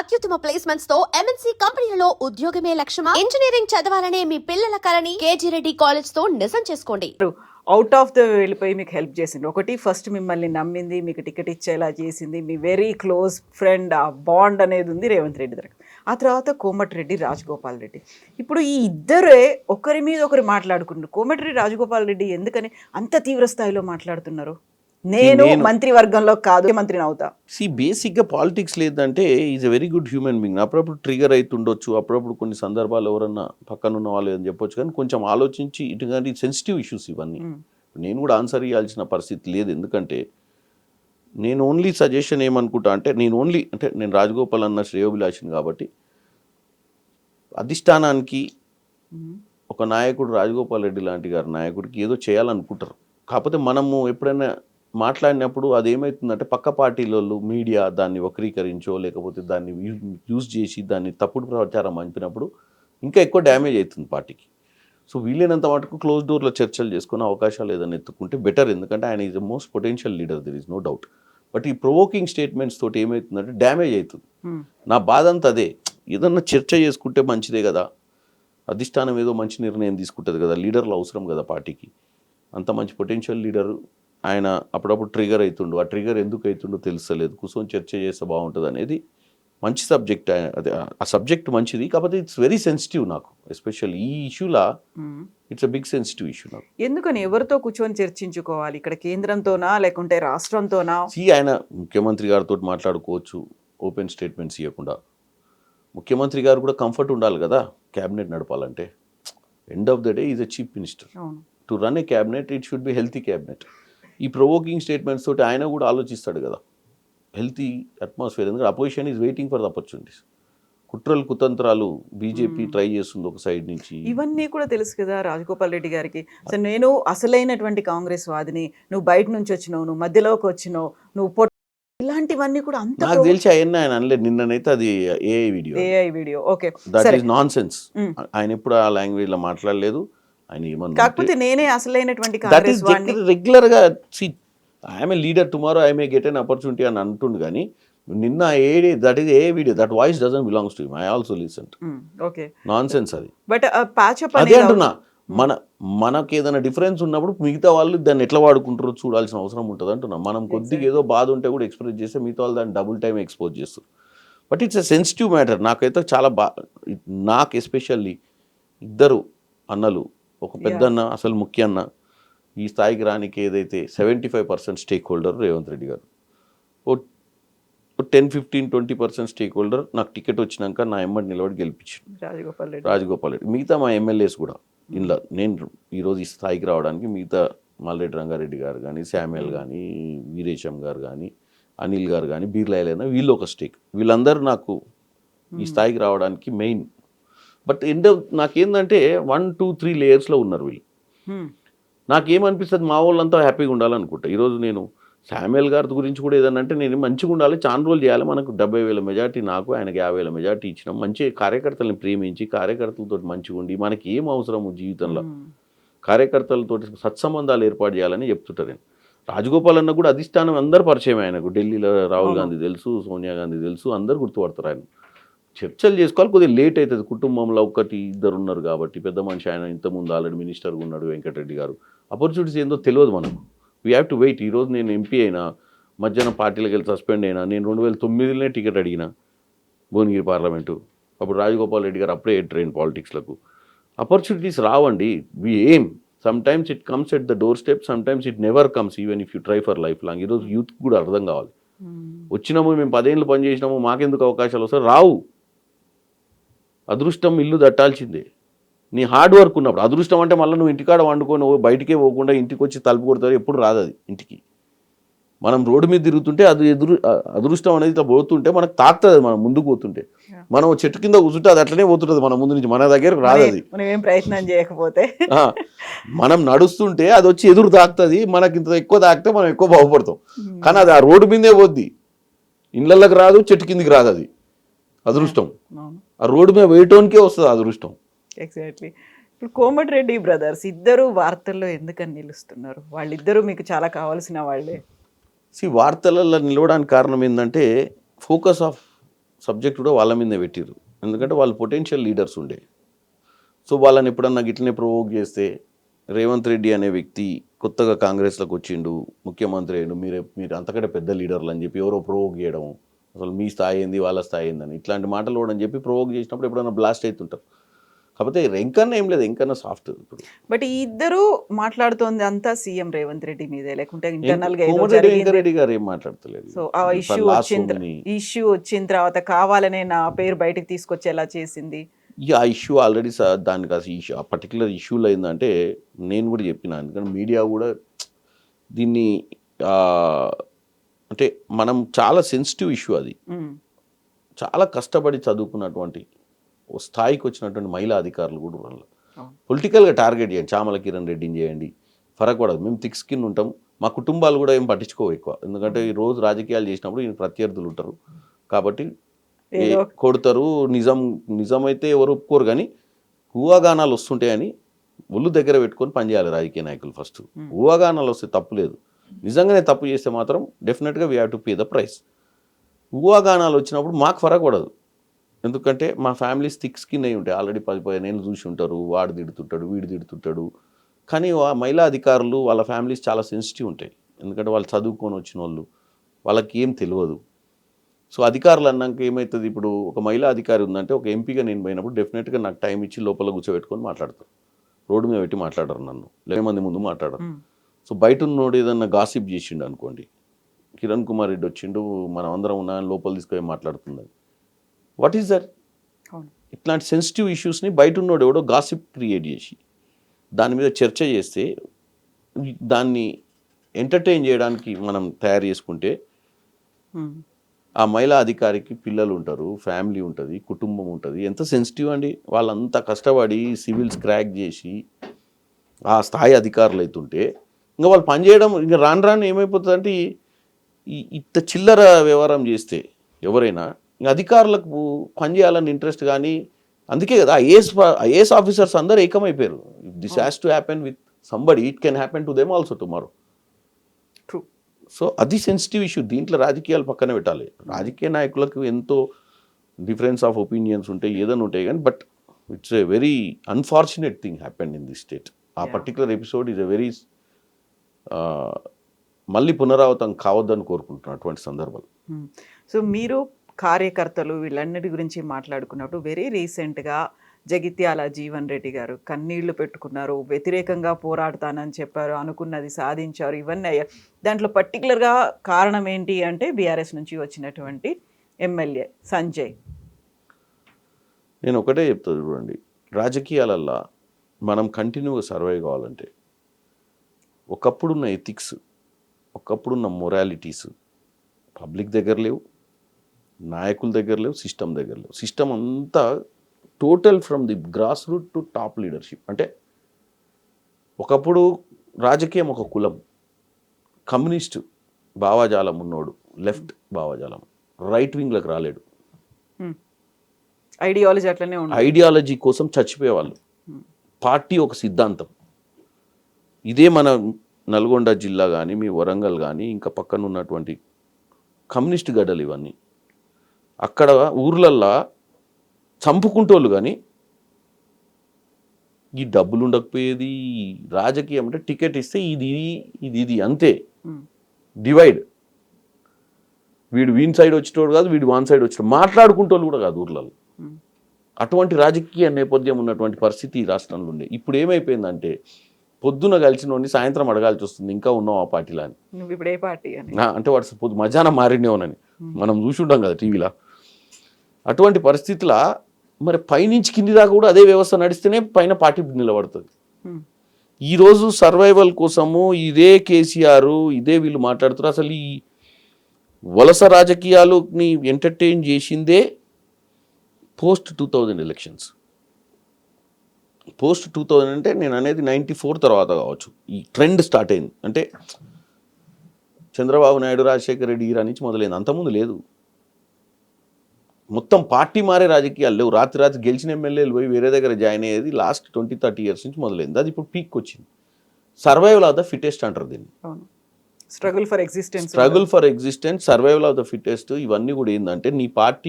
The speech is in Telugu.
అత్యుత్తమ ప్లేస్మెంట్స్ తో ఎంఎన్సీ కంపెనీలలో ఉద్యోగమే లక్ష్యమా? ఇంజనీరింగ్ చదవాలనే మీ పిల్లల కలని కేజీ రెడ్డి కాలేజ్ తో నిజం చేసుకోండి. అవుట్ ఆఫ్ ద వెళ్ళిపోయి మీకు హెల్ప్ చేసింది ఒకటి, ఫస్ట్ మిమ్మల్ని నమ్మింది, మీకు టికెట్ ఇచ్చేలా చేసింది మీ వెరీ క్లోజ్ ఫ్రెండ్. ఆ బాండ్ అనేది ఉంది రేవంత్ రెడ్డి దగ్గర. ఆ తర్వాత కోమటిరెడ్డి రాజగోపాల్ రెడ్డి. ఇప్పుడు ఈ ఇద్దరే ఒకరి మీద ఒకరు మాట్లాడుకుంటున్నారు. కోమటిరెడ్డి రాజగోపాల్ రెడ్డి ఎందుకని అంత తీవ్ర స్థాయిలో మాట్లాడుతున్నారు? నేను మంత్రివర్గంలో కాదు, మంత్రిని అవుతా. బేసిక్గా పాలిటిక్స్ లేదంటే is a very good human being. అప్పుడప్పుడు ట్రిగర్ అవుతుండొచ్చు, అప్పుడప్పుడు కొన్ని సందర్భాలు ఎవరన్నా పక్కన ఉన్న వాళ్ళు అని చెప్పొచ్చు, కానీ కొంచెం ఆలోచించి ఇటువంటి సెన్సిటివ్ ఇష్యూస్ ఇవన్నీ నేను కూడా ఆన్సర్ ఇవ్వాల్సిన పరిస్థితి లేదు. ఎందుకంటే నేను ఓన్లీ సజెషన్ ఏమనుకుంటా అంటే నేను రాజగోపాల్ అన్న శ్రేయోభిలాషిని కాబట్టి అధిష్టానానికి ఒక నాయకుడు రాజగోపాల్ రెడ్డి లాంటి గారి నాయకుడికి ఏదో చేయాలనుకుంటారు. కాకపోతే మనము ఎప్పుడైనా మాట్లాడినప్పుడు అదేమవుతుందంటే పక్క పార్టీలలో మీడియా దాన్ని వక్రీకరించో లేకపోతే దాన్ని యూజ్ చేసి దాన్ని తప్పుడు ప్రచారం పంపినప్పుడు ఇంకా ఎక్కువ డ్యామేజ్ అవుతుంది పార్టీకి. సో వీలైనంత మటుకు క్లోజ్ డోర్లో చర్చలు చేసుకునే అవకాశాలు ఏదైనా ఎత్తుకుంటే బెటర్. ఎందుకంటే ఆయన is the most potential leader, there is no doubt. But ఈ ప్రొవోకింగ్ స్టేట్మెంట్స్ తోటి ఏమవుతుందంటే డ్యామేజ్ అవుతుంది. నా బాధ అంతా అదే. ఏదన్నా చర్చ చేసుకుంటే మంచిదే కదా, అధిష్టానం ఏదో మంచి నిర్ణయం తీసుకుంటుంది కదా, లీడర్లు అవసరం కదా పార్టీకి. అంత మంచి పొటెన్షియల్ లీడరు ఆయన అప్పుడప్పుడు ట్రిగర్ అవుతుండు. ఆ ట్రిగర్ ఎందుకు అవుతుండో తెలుస్తలేదు. కూర్చొని చర్చ చేస్తే బాగుంటుంది అనేది మంచి సబ్జెక్ట్. అదే ఆ సబ్జెక్ట్ మంచిది, కాకపోతే ఇట్స్ వెరీ సెన్సిటివ్ నాకు. ఎస్పెషల్లీ ఈ ఇష్యూలా it's a big sensitive issue నాకు. ఎందుకని ఎవరితో కూర్చొని చర్చించుకోవాలి? ఇక్కడ కేంద్రంతోనా లేకుంటే రాష్ట్రంతోనా? ఆయన ముఖ్యమంత్రి గారితో మాట్లాడుకోవచ్చు, ఓపెన్ స్టేట్మెంట్స్ ఇవ్వకుండా. ముఖ్యమంత్రి గారు కూడా కంఫర్ట్ ఉండాలి కదా క్యాబినెట్ నడపాలంటే. End of the day is a chief minister. To run A cabinet it should be healthy cabinet. ఈ ప్రొవోకింగ్ స్టేట్మెంట్స్ తోటి ఆయన కూడా ఆలోచిస్తాడు కదా, హెల్తీ అట్మాస్ఫియర్. ఎందుకంటే opposition is waiting for the opportunities. కుట్రలు కుతంత్రాలు బీజేపీ ట్రై చేస్తుంది ఒక సైడ్ నుంచి. ఇవన్నీ కూడా తెలుసు కదా రాజగోపాల్ రెడ్డి గారికి. అసలు నేను అసలైనటువంటి కాంగ్రెస్ వాదిని, నువ్వు బయట నుంచి వచ్చినావు, నువ్వు మధ్యలోకి వచ్చినావు, నువ్వు ఇలాంటివన్నీ కూడా అంత నాకు తెలిసి అవన్నీ ఆయన అనలేదు. నిన్ననైతే అది AI video. Okay, that is non sense. ఆయన ఎప్పుడు ఆ లాంగ్వేజ్ లో మాట్లాడలేదు. ఆయన ఏమన్నా కాకపోతే నేనే అసలైనటువంటి కాంగ్రెస్ వాడిని రెగ్యులర్ గా I'm a leader, tomorrow I may get an opportunity అని అంటుండు. కానీ నిన్న that is a video, that voice doesn't belongs to him. I also listen. Okay, non sense అది. బట్ అదే అంటున్నా, మనకి ఏదైనా డిఫరెన్స్ ఉన్నప్పుడు మిగతా వాళ్ళు దాన్ని ఎట్లా వాడుకుంటారో చూడాల్సిన అవసరం ఉంటుంది అంటున్నా. మనం కొద్దిగా ఏదో బాధ ఉంటే కూడా ఎక్స్ప్రెస్ చేస్తే మిగతా వాళ్ళు దాన్ని డబుల్ టైం ఎక్స్పోజ్ చేస్తారు. But it's a sensitive matter. నాకైతే చాలా నాకు ఎస్పెషల్లీ ఇద్దరు అన్నలు, ఒక పెద్దన్న అసలు ముఖ్య అన్న, ఈ స్థాయికి రానికి ఏదైతే 75% స్టేక్ హోల్డర్ రేవంత్ రెడ్డి గారు, ఓ 10-15-20% స్టేక్ హోల్డర్ నాకు టికెట్ వచ్చినాక నా ఎమ్మడి నిలబడి గెలిపించారు రాజగోపాల్ రెడ్డి. మిగతా మా ఎమ్మెల్యేస్ కూడా ఇంట్లో నేను ఈరోజు ఈ స్థాయికి రావడానికి మిగతా మల్రెడ్డి రంగారెడ్డి గారు కానీ, శామ్యుల్ కానీ, వీరేశం గారు కానీ, అనిల్ గారు కానీ, బీర్లాయలైనా వీళ్ళు ఒక స్టేక్. వీళ్ళందరూ నాకు ఈ స్థాయికి రావడానికి మెయిన్. బట్ నాకేందంటే 1-2-3 లేయర్స్లో ఉన్నారు వీళ్ళు. నాకేమనిపిస్తుంది, మా వాళ్ళంతా హ్యాపీగా ఉండాలనుకుంటా. ఈరోజు నేను శామ్యుల్ గారి గురించి కూడా ఏదన్నా అంటే నేను మంచిగా ఉండాలి, చాలా రోజులు చేయాలి, మనకు 70,000 మెజార్టీ నాకు, ఆయనకి 50,000 మెజార్టీ ఇచ్చినాం, మంచి కార్యకర్తలను ప్రేమించి కార్యకర్తలతో మంచిగా ఉండి మనకి ఏం అవసరము జీవితంలో కార్యకర్తలతో సత్సంబంధాలు ఏర్పాటు చేయాలని చెప్తుంటారు నేను. రాజగోపాల్ అన్న కూడా అధిష్టానం అందరూ పరిచయం ఆయనకు. ఢిల్లీలో రాహుల్ గాంధీ తెలుసు, సోనియా గాంధీ తెలుసు, అందరు గుర్తుపడతారు ఆయన. చర్చలు చేసుకోవాలి, కొద్దిగా లేట్ అవుతుంది. కుటుంబంలో 1-2 ఉన్నారు కాబట్టి పెద్ద మనిషి ఆయన, ఇంతకుముందు ఆల్రెడీ మినిస్టర్గా ఉన్నాడు వెంకటరెడ్డి గారు. ఆపర్చునిటీస్ ఏందో తెలియదు మనకు. We have to wait. ఈరోజు నేను ఎంపీ అయినా, మధ్యాహ్నం పార్టీలకు వెళ్ళి సస్పెండ్ అయినా, నేను 2009లోనే టికెట్ అడిగిన భువనగిరి పార్లమెంటు. అప్పుడు రాజగోపాల్ రెడ్డి గారు అప్పుడే ట్రైన్ పాలిటిక్స్లకు. ఆపర్చునిటీస్ రావండి. We aim, sometimes it comes at the doorstep, sometimes it never comes even if you try for lifelong. ఈరోజు యూత్ కూడా అర్థం కావాలి. వచ్చినాము, మేము 10 ఏళ్ళు పనిచేసినాము, మాకెందుకు అవకాశాలు వస్తాయి? రావు. అదృష్టం ఇల్లు దట్టాల్సిందే. నీ హార్డ్ వర్క్ ఉన్నప్పుడు. అదృష్టం అంటే మళ్ళీ నువ్వు ఇంటికాడ వండుకొని బయటికే పోకుండా ఇంటికి వచ్చి తలుపు కొడతారు, ఎప్పుడు రాదు అది ఇంటికి. మనం రోడ్డు మీద తిరుగుతుంటే అది అదృష్టం అనేది ఇట్లా పోతుంటే మనకు తాకుతుంది. మనం ముందుకు పోతుంటే, మనం చెట్టు కింద కూర్చుంటే అది అట్లనే పోతుంటుంది మన ముందు నుంచి, మన దగ్గరకు రాదు అది. మనం ప్రయత్నం చేయకపోతే మనం నడుస్తుంటే అది వచ్చి ఎదురు తాకుతుంది. మనకి ఇంత ఎక్కువ తాకితే మనం ఎక్కువ బాగుపడతాం. కానీ అది ఆ రోడ్డు మీదే పోద్ది, ఇళ్ళకి రాదు, చెట్టు కిందికి రాదు. అది అదృష్టం. ఆ రోడ్డు మీద వేయటానికే వస్తుంది అదృష్టం. ఎగ్జాక్ట్లీ. ఇప్పుడు కోమటిరెడ్డి బ్రదర్స్ ఇద్దరు వార్తల్లో ఎందుకని నిలుస్తున్నారు? వాళ్ళిద్దరూ మీకు చాలా కావాల్సిన వాళ్ళే. వార్తలలో నిలవడానికి కారణం ఏంటంటే ఫోకస్ ఆఫ్ సబ్జెక్ట్ కూడా వాళ్ళ మీదే పెట్టిర్రు. ఎందుకంటే వాళ్ళు పొటెన్షియల్ లీడర్స్ ఉండే. సో వాళ్ళని ఎప్పుడన్నా ఇట్లనే ప్రొవోక్ చేస్తే రేవంత్ రెడ్డి అనే వ్యక్తి కొత్తగా కాంగ్రెస్లోకి వచ్చిండు, ముఖ్యమంత్రి అయ్యిండు, మీరు అంతకంటే పెద్ద లీడర్లు అని చెప్పి ఎవరో ప్రొవోక్ చేయడం, అసలు మీ స్థాయి ఏంది వాళ్ళ స్థాయి ఏందని ఇట్లాంటి మాటలు కూడా అని చెప్పి ప్రొవోక్ చేసినప్పుడు ఎప్పుడైనా బ్లాస్ట్ అవుతుంటారు. కాకపోతే వెంకన్న ఏం లేదు, వెంకన్న సాఫ్ట్. ఇప్పుడు బట్ ఈ ఇద్దరు మాట్లాడుతోంది అంతా సీఎం రేవంత్ రెడ్డి మీదే, లేకుంటే ఇంటర్నల్ గా ఏదో కోమటిరెడ్డి జరిగింది. వెంకరెడ్డి గారు ఏం మాట్లాడతలేదు. సో ఆ ఇష్యూ వచ్చిన తర్వాత కావాలనే నా పేరు బయటకు తీసుకొచ్చేలా చేసింది. ఆ ఇష్యూ ఆల్రెడీ దానికి అసలు ఇష్యూ ఆ పర్టికులర్ ఇష్యూలో అయిందంటే నేను కూడా చెప్పిన, ఎందుకంటే మీడియా కూడా దీన్ని అంటే మనం చాలా సెన్సిటివ్ ఇష్యూ అది. చాలా కష్టపడి చదువుకున్నటువంటి ఓ స్థాయికి వచ్చినటువంటి మహిళా అధికారులు కూడా ఉన్నారు. పొలిటికల్గా టార్గెట్ చేయండి, చామల కిరణ్ రెడ్డిని చేయండి, ఫరక్ పడదు. మేము థిక్ స్కిన్ ఉంటాం, మా కుటుంబాలు కూడా ఏం పట్టించుకోవు ఎక్కువ. ఎందుకంటే ఈ రోజు రాజకీయాలు చేసినప్పుడు ఈయన ప్రత్యర్థులు ఉంటారు కాబట్టి కొడతారు. నిజమైతే ఎవరు ఒప్పుకోరు, కానీ ఊహాగానాలు వస్తుంటాయని ఒళ్ళు దగ్గర పెట్టుకొని పనిచేయాలి రాజకీయ నాయకులు. ఫస్ట్ ఊహాగానాలు వస్తే తప్పు లేదు, నిజంగానే తప్పు చేస్తే మాత్రం డెఫినెట్గా we have to pay the price. ఊహాగానాలు వచ్చినప్పుడు మాకు ఫరక్ పడదు, ఎందుకంటే మా ఫ్యామిలీస్ థిక్ స్కిన్ అయి ఉంటాయి. ఆల్రెడీ 10-15 ఏళ్ళు చూసి ఉంటారు, వాడు తిడుతుంటాడు వీడు తిడుతుంటాడు. కానీ ఆ మహిళా అధికారులు వాళ్ళ ఫ్యామిలీస్ చాలా సెన్సిటివ్ ఉంటాయి, ఎందుకంటే వాళ్ళు చదువుకొని వచ్చిన వాళ్ళు, వాళ్ళకి ఏం తెలియదు. సో అధికారులు అన్నాక ఏమవుతుంది, ఇప్పుడు ఒక మహిళా అధికారి ఉందంటే ఒక ఎంపీగా నేను పోయినప్పుడు డెఫినెట్గా నాకు టైం ఇచ్చి లోపల కూర్చోబెట్టుకొని మాట్లాడతారు. రోడ్డు మీద పెట్టి మాట్లాడరు, నన్ను 10 మంది ముందు మాట్లాడరు. సో బయట ఉన్నోడు ఏదన్నా గాసిప్ చేసిండు అనుకోండి, కిరణ్ కుమార్ రెడ్డి వచ్చిండు మనం అందరం ఉన్నా లోపల తీసుకొని మాట్లాడుతుందని, వాట్ ఈస్ దట్? ఇట్లాంటి సెన్సిటివ్ ఇష్యూస్ని బయట ఉన్నోడు ఎవడో గాసిప్ క్రియేట్ చేసి దాని మీద చర్చ చేస్తే దాన్ని ఎంటర్టైన్ చేయడానికి మనం తయారు చేసుకుంటే ఆ మహిళా అధికారికి పిల్లలు ఉంటారు, ఫ్యామిలీ ఉంటుంది, కుటుంబం ఉంటుంది. ఎంత సెన్సిటివ్ అండి, వాళ్ళంతా కష్టపడి సివిల్స్ క్రాక్ చేసి ఆ స్థాయి అధికారులు అవుతుంటే ఇంకా వాళ్ళు పనిచేయడం ఇంకా రాను ఏమైపోతుందంటే ఇంత చిల్లర వ్యవహారం చేస్తే ఎవరైనా ఇంకా అధికారులకు పనిచేయాలని ఇంట్రెస్ట్. కానీ అందుకే కదా ఐఏఎస్ ఆఫీసర్స్ అందరూ ఏకమైపోయారు. This has to happen with somebody, it can happen to them also tomorrow. True. So అది సెన్సిటివ్ ఇష్యూ, దీంట్లో రాజకీయాలు పక్కన పెట్టాలి. రాజకీయ నాయకులకు ఎంతో డిఫరెన్స్ ఆఫ్ ఒపీనియన్స్ ఉంటాయి, ఏదైనా ఉంటాయి, కానీ but it's a very unfortunate thing happened in this state. ఆ particular episode is a very మళ్ళీ పునరావృతం కావద్దని కోరుకుంటున్నాను అటువంటి సందర్భాలు. సో మీరు కార్యకర్తలు వీళ్ళన్నిటి గురించి మాట్లాడుకున్నప్పుడు వెరీ రీసెంట్గా జగిత్యాల జీవన్ రెడ్డి గారు కన్నీళ్లు పెట్టుకున్నారు, వ్యతిరేకంగా పోరాడతానని చెప్పారు, అనుకున్నది సాధించారు, ఇవన్నీ అయ్యాయి. దాంట్లో పర్టికులర్గా కారణం ఏంటి అంటే బీఆర్ఎస్ నుంచి వచ్చినటువంటి ఎమ్మెల్యే సంజయ్. నేను ఒకటే చెప్తాను చూడండి, రాజకీయాలల్లో మనం కంటిన్యూగా సర్వైవ్ కావాలంటే ఒకప్పుడున్న ఎథిక్స్, ఒకప్పుడున్న మొరాలిటీస్ పబ్లిక్ దగ్గర లేవు, నాయకుల దగ్గర లేవు, సిస్టమ్ దగ్గర లేవు. సిస్టమ్ అంతా total from the grass root to top leadership. అంటే ఒకప్పుడు రాజకీయం ఒక కులం, కమ్యూనిస్ట్ భావజాలం ఉన్నోడు లెఫ్ట్ భావజాలం, రైట్ వింగ్లకు రాలేడు. ఐడియాలజీ అట్లనే ఉంది, ఐడియాలజీ కోసం చచ్చిపోయేవాళ్ళు. పార్టీ ఒక సిద్ధాంతం. ఇదే మన నల్గొండ జిల్లా కానీ మీ వరంగల్ కానీ ఇంకా పక్కన ఉన్నటువంటి కమ్యూనిస్ట్ గడ్డలు ఇవన్నీ. అక్కడ ఊర్లల్లో చంపుకుంటోళ్ళు, కానీ ఈ డబ్బులు ఉండకపోయేది. రాజకీయం అంటే టికెట్ ఇస్తే ఇది అంతే, డివైడ్. వీడు వీన్ సైడ్ వచ్చేటోడు కాదు, వీడు వాన్ సైడ్ వచ్చేటోడు, మాట్లాడుకుంటోళ్ళు కూడా కాదు ఊర్లలో. అటువంటి రాజకీయ నేపథ్యం ఉన్నటువంటి పరిస్థితి ఈ రాష్ట్రంలో ఉండే. ఇప్పుడు ఏమైపోయిందంటే పొద్దున కలిసినోడిని సాయంత్రం అడగాల్సి వస్తుంది, ఇంకా ఉన్నావు ఆ పార్టీలో అని. నువ్వు ఇప్పుడు ఏ పార్టీ అని అంటే వాడు మధ్యాహ్నం మారినేవనని మనం చూసి ఉంటాం కదా టీవీలో. అటువంటి పరిస్థితుల్లో మరి పైనుంచి కింది దాకా కూడా అదే వ్యవస్థ నడిస్తేనే పైన పార్టీ నిలబడుతుంది. ఈరోజు సర్వైవల్ కోసము ఇదే కేసీఆర్ ఇదే వీళ్ళు మాట్లాడుతారు. అసలు ఈ వలస రాజకీయాలని ఎంటర్టైన్ చేసిందే పోస్ట్ 2000 ఎలక్షన్స్. పోస్ట్ 2000 అంటే నేను అనేది 94 తర్వాత కావచ్చు ఈ ట్రెండ్ స్టార్ట్ అయింది. అంటే చంద్రబాబు నాయుడు, రాజశేఖర రెడ్డి ఈరా నుంచి మొదలైంది, అంతకుముందు లేదు. మొత్తం పార్టీ మారే రాజకీయాలు లేవు. రాత్రి గెలిచిన ఎమ్మెల్యేలు పోయి వేరే దగ్గర జాయిన్ అయ్యేది లాస్ట్ 20-30 ఇయర్స్ నుంచి మొదలైంది. అది ఇప్పుడు పీక్ వచ్చింది. సర్వైవల్ ఆఫ్ ద ఫిటెస్ట్ అంటారు దీన్ని. Struggle for existence, survival of the fittest. ఇవన్నీ కూడా ఏంటంటే నీ పార్టీ